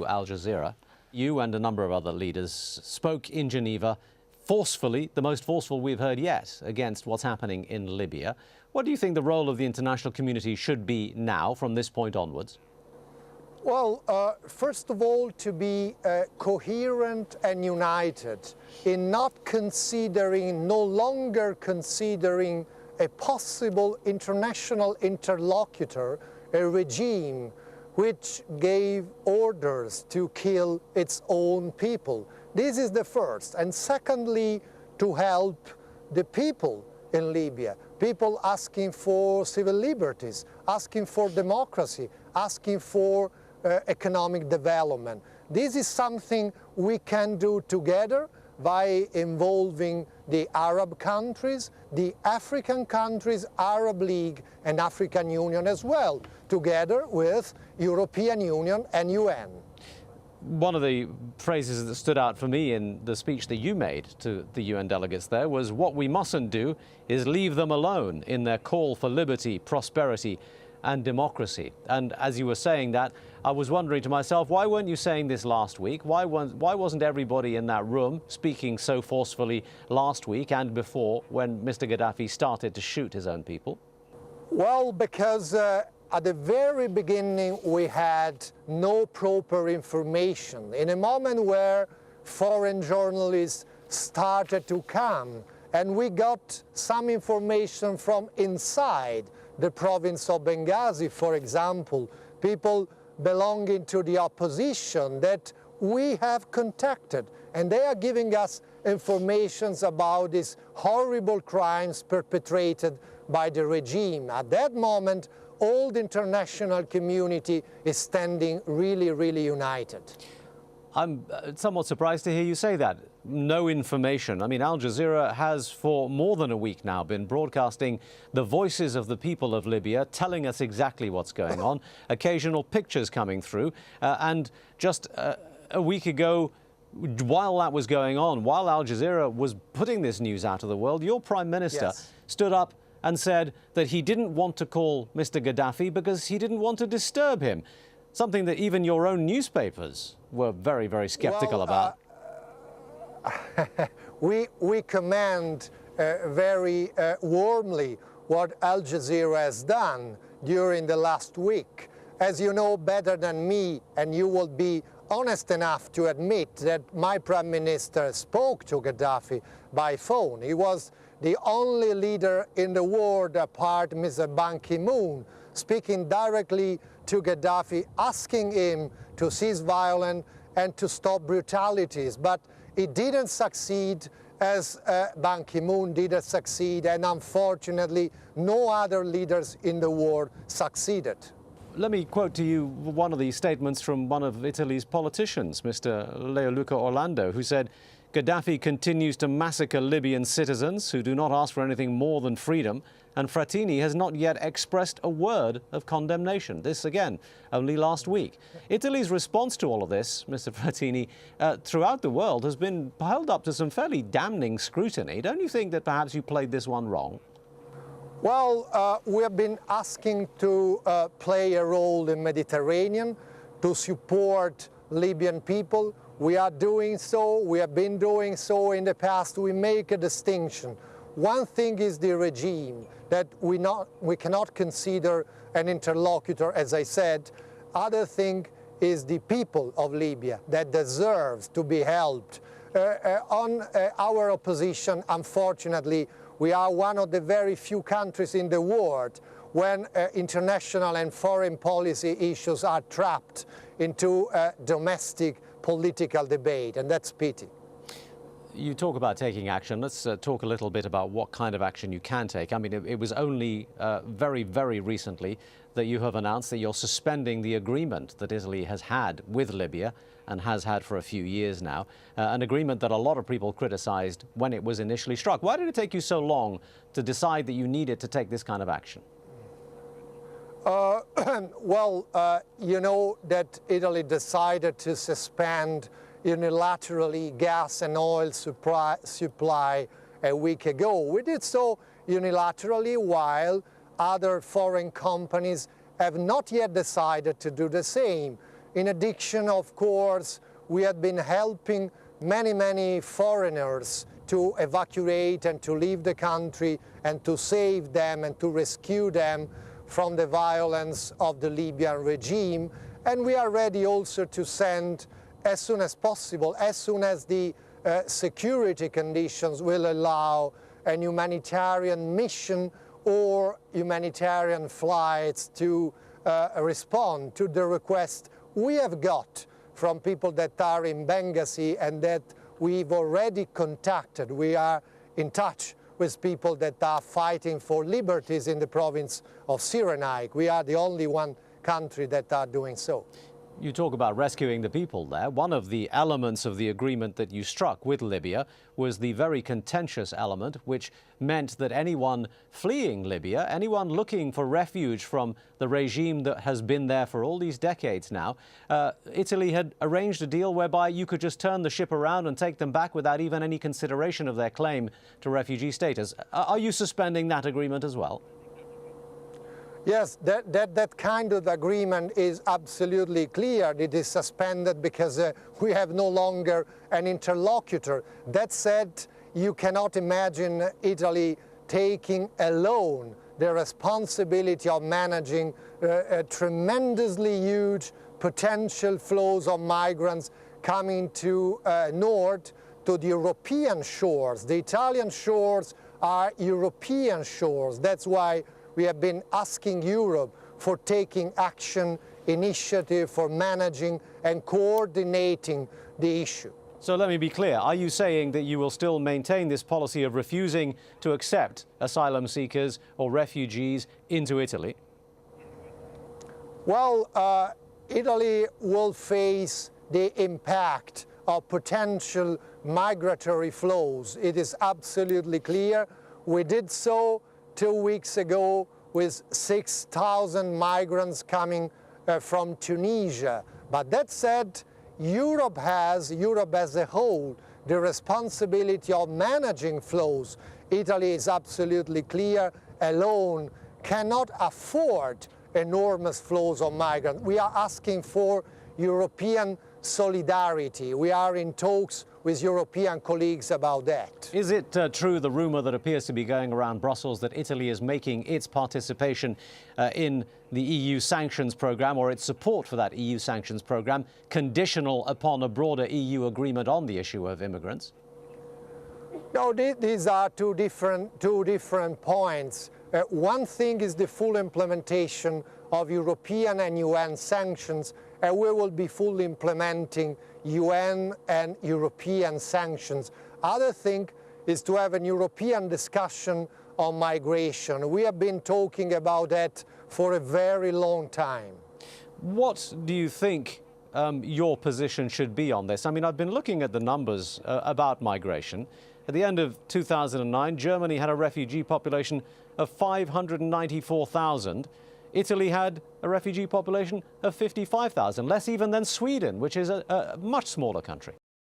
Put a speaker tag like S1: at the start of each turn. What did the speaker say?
S1: to Al Jazeera. You and a number of other leaders spoke in Geneva forcefully, the most forceful we've heard yet, against what's happening in Libya. What do you think the role of the international community should be now, from this point onwards?
S2: Well, first of all, to be coherent and united in not considering, no longer considering a possible international interlocutor, a regime which gave orders to kill its own people. This is the first. And secondly, to help the people in Libya, people asking for civil liberties, asking for democracy, asking for economic development. This is something we can do together by involving the Arab countries, the African countries, Arab League and African Union as well, together with European Union and UN.
S1: One of the phrases that stood out for me in the speech that you made to the UN delegates there was, what we mustn't do is leave them alone in their call for liberty, prosperity and democracy. And as you were saying that, I was wondering to myself, why weren't you saying this last week? Why wasn't everybody in that room speaking so forcefully last week and before, when Mr. Gaddafi started to shoot his own people?
S2: Well, because at the very beginning we had no proper information. In a moment where foreign journalists started to come, and we got some information from inside the province of Benghazi, for example, people belonging to the opposition that we have contacted, and they are giving us informations about these horrible crimes perpetrated by the regime. At that moment, all the international community is standing really, really united.
S1: I'm somewhat surprised to hear you say that. No information. I mean, Al Jazeera has for more than a week now been broadcasting the voices of the people of Libya, telling us exactly what's going on, occasional pictures coming through. And just a week ago, while that was going on, while Al Jazeera was putting this news out of the world, your Prime Minister stood up and said that he didn't want to call Mr. Gaddafi because he didn't want to disturb him. Something that even your own newspapers were very, very skeptical about.
S2: We commend very warmly what Al Jazeera has done during the last week. As you know better than me, and you will be honest enough to admit that my Prime Minister spoke to Gaddafi by phone. He was the only leader in the world, apart Mr. Ban Ki-moon, speaking directly to Gaddafi, asking him to cease violence and to stop brutalities. But it didn't succeed, as Ban Ki-moon didn't succeed, and unfortunately no other leaders in the world succeeded.
S1: Let me quote to you one of the statements from one of Italy's politicians, Mr. Leoluca Orlando, who said, Gaddafi continues to massacre Libyan citizens who do not ask for anything more than freedom, and Frattini has not yet expressed a word of condemnation. This, again, only last week. Italy's response to all of this, Mr. Frattini, throughout the world has been held up to some fairly damning scrutiny. Don't you think that perhaps you played this one wrong?
S2: Well, we have been asking to play a role in the Mediterranean, to support Libyan people. We are doing so, we have been doing so in the past. We make a distinction. One thing is the regime that we cannot consider an interlocutor, as I said. Other thing is the people of Libya that deserves to be helped. On our opposition, unfortunately, we are one of the very few countries in the world when international and foreign policy issues are trapped into domestic political debate, and that's pity.
S1: You talk about taking action. Let's talk a little bit about what kind of action you can take. I mean, it was only very, very recently that you have announced that you're suspending the agreement that Italy has had with Libya and has had for a few years now, an agreement that a lot of people criticized when it was initially struck. Why did it take you so long to decide that you needed to take this kind of action?
S2: Well, you know that Italy decided to suspend unilaterally gas and oil supply a week ago. We did so unilaterally while other foreign companies have not yet decided to do the same. In addition, of course, we have been helping many foreigners to evacuate and to leave the country and to save them and to rescue them from the violence of the Libyan regime. And we are ready also to send, as soon as possible, as soon as the security conditions will allow, a humanitarian mission or humanitarian flights to respond to the request we have got from people that are in Benghazi and that we've already contacted. We are in touch with people that are fighting for liberties in the province of Cyrenaica. We are the only one country that are doing so.
S1: You talk about rescuing the people there. One of the elements of the agreement that you struck with Libya was the very contentious element, which meant that anyone fleeing Libya, anyone looking for refuge from the regime that has been there for all these decades now, Italy had arranged a deal whereby you could just turn the ship around and take them back without even any consideration of their claim to refugee status. Are you suspending that agreement as well?
S2: Yes, that kind of agreement is absolutely clear. It is suspended because we have no longer an interlocutor. That said, you cannot imagine Italy taking alone the responsibility of managing tremendously huge potential flows of migrants coming to north to the European shores. The Italian shores are European shores. That's why we have been asking Europe for taking action, initiative for managing and coordinating the issue.
S1: So let me be clear. Are you saying that you will still maintain this policy of refusing to accept asylum seekers or refugees into Italy?
S2: Well, Italy will face the impact of potential migratory flows. It is absolutely clear. We did so 2 weeks ago with 6,000 migrants coming from Tunisia. But that said, Europe as a whole, the responsibility of managing flows. Italy is absolutely clear, alone cannot afford enormous flows of migrants. We are asking for European solidarity. We are in talks with European colleagues about that.
S1: Is it true, the rumour that appears to be going around Brussels, that Italy is making its participation in the EU sanctions programme, or its support for that EU sanctions programme, conditional upon a broader EU agreement on the issue of immigrants?
S2: No, these are two different points. One thing is the full implementation of European and UN sanctions, and we will be fully implementing UN and European sanctions. Other thing is to have a European discussion on migration. We have been talking about that for a very long time.
S1: What do you think your position should be on this? I mean, I've been looking at the numbers about migration. At the end of 2009, Germany had a refugee population of 594,000. Italy had a refugee population of 55,000, less even than Sweden, which is a much smaller country.